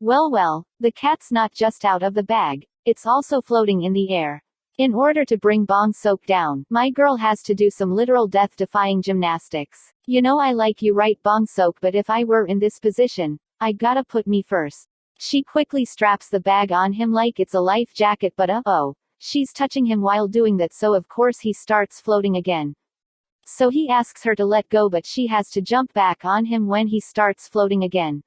Well, the cat's not just out of the bag, it's also floating in the air. In order to bring Bong Sok down, my girl has to do some literal death-defying gymnastics. You know I like you right Bong Sok, but if I were in this position, I gotta put me first. She quickly straps the bag on him like it's a life jacket, but oh, she's touching him while doing that, so of course he starts floating again. So he asks her to let go, but she has to jump back on him when he starts floating again.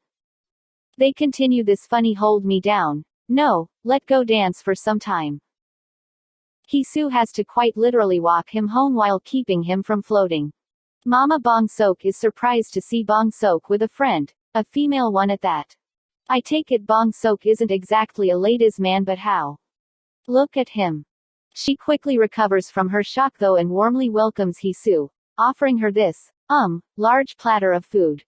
They continue this funny hold me down, no, let go dance for some time. Hee-soo has to quite literally walk him home while keeping him from floating. Mama Bong Sok is surprised to see Bong Sok with a friend, a female one at that. I take it Bong Sok isn't exactly a ladies' man, but how? Look at him. She quickly recovers from her shock though and warmly welcomes Hee-soo, offering her this, large platter of food.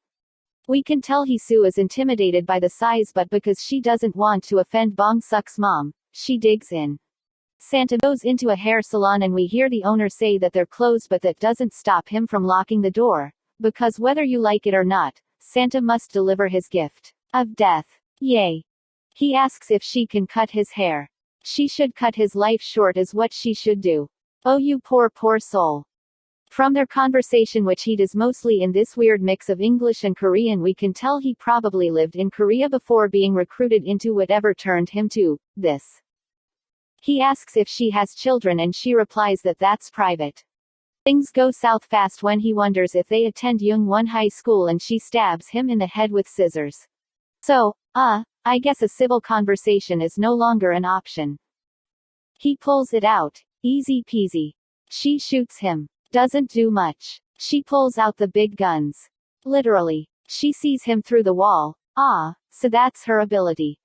We can tell Hee-soo is intimidated by the size, but because she doesn't want to offend Bong Suk's mom, she digs in. Santa goes into a hair salon and we hear the owner say that they're closed, but that doesn't stop him from locking the door, because whether you like it or not, Santa must deliver his gift of death. Yay. He asks if she can cut his hair. She should cut his life short is what she should do. Oh you poor soul. From their conversation, which he does mostly in this weird mix of English and Korean, we can tell he probably lived in Korea before being recruited into whatever turned him to this. He asks if she has children and she replies that that's private. Things go south fast when he wonders if they attend Youngwon High School and she stabs him in the head with scissors. So, I guess a civil conversation is no longer an option. He pulls it out. Easy peasy. She shoots him. Doesn't do much. She pulls out the big guns. Literally. She sees him through the wall. So that's her ability.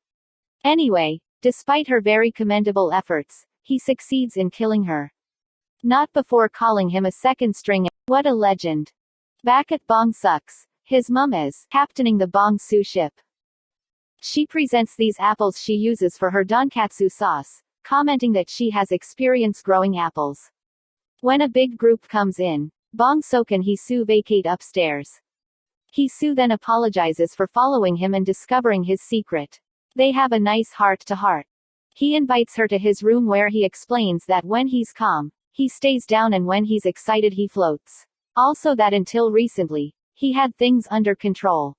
Anyway, despite her very commendable efforts, he succeeds in killing her. Not before calling him a second string. What a legend. Back at Bong Suk's, his mum is captaining the Bong Soo ship. She presents these apples she uses for her donkatsu sauce, commenting that she has experience growing apples. When a big group comes in, Bong Sok and Hee-soo vacate upstairs. Hee-soo then apologizes for following him and discovering his secret. They have a nice heart-to-heart. He invites her to his room where he explains that when he's calm, he stays down and when he's excited he floats. Also that until recently, he had things under control.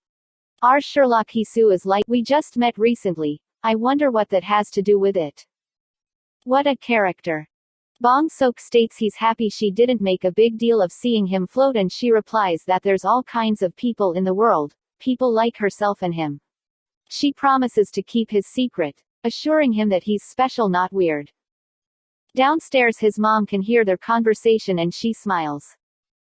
Our Sherlock Hee-soo is like, we just met recently, I wonder what that has to do with it. What a character. Bong Sok states he's happy she didn't make a big deal of seeing him float, and she replies that there's all kinds of people in the world, people like herself and him. She promises to keep his secret, assuring him that he's special, not weird. Downstairs his mom can hear their conversation and she smiles.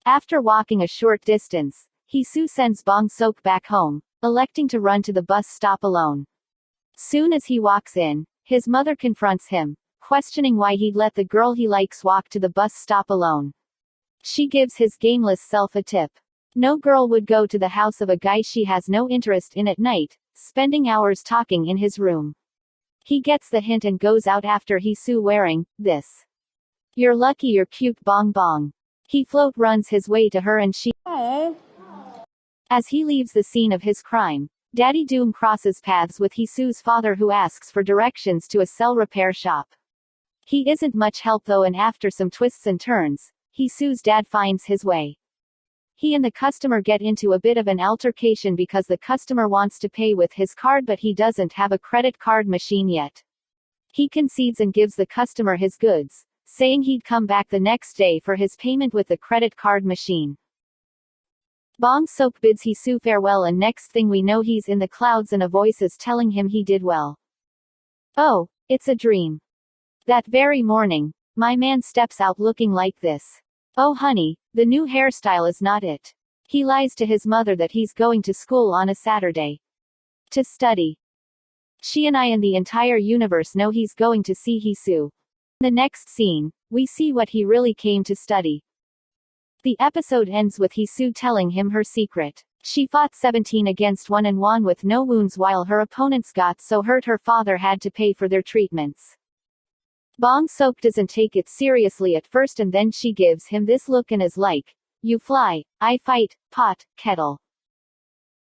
After walking a short distance, Hee-soo sends Bong Sok back home, electing to run to the bus stop alone. Soon as he walks in, his mother confronts him, questioning why he'd let the girl he likes walk to the bus stop alone. She gives his gameless self a tip. No girl would go to the house of a guy she has no interest in at night, spending hours talking in his room. He gets the hint and goes out after Hee-soo wearing this. You're lucky you're cute Bong Bong. He float runs his way to her and she. Aww. As he leaves the scene of his crime, Daddy Doom crosses paths with Hee-soo's father, who asks for directions to a cell repair shop. He isn't much help though, and after some twists and turns, Hee-soo's dad finds his way. He and the customer get into a bit of an altercation because the customer wants to pay with his card but he doesn't have a credit card machine yet. He concedes and gives the customer his goods, saying he'd come back the next day for his payment with the credit card machine. Bong Sok bids Hee-soo farewell, and next thing we know he's in the clouds and a voice is telling him he did well. Oh, it's a dream. That very morning, my man steps out looking like this. Oh honey, the new hairstyle is not it. He lies to his mother that he's going to school on a Saturday. To study. She and I and the entire universe know he's going to see Hee-soo. In the next scene, we see what he really came to study. The episode ends with Hee-soo telling him her secret. She fought 17 against 1 and won with no wounds, while her opponents got so hurt her father had to pay for their treatments. Bong Sok doesn't take it seriously at first, and then she gives him this look and is like, you fly, I fight, pot, kettle.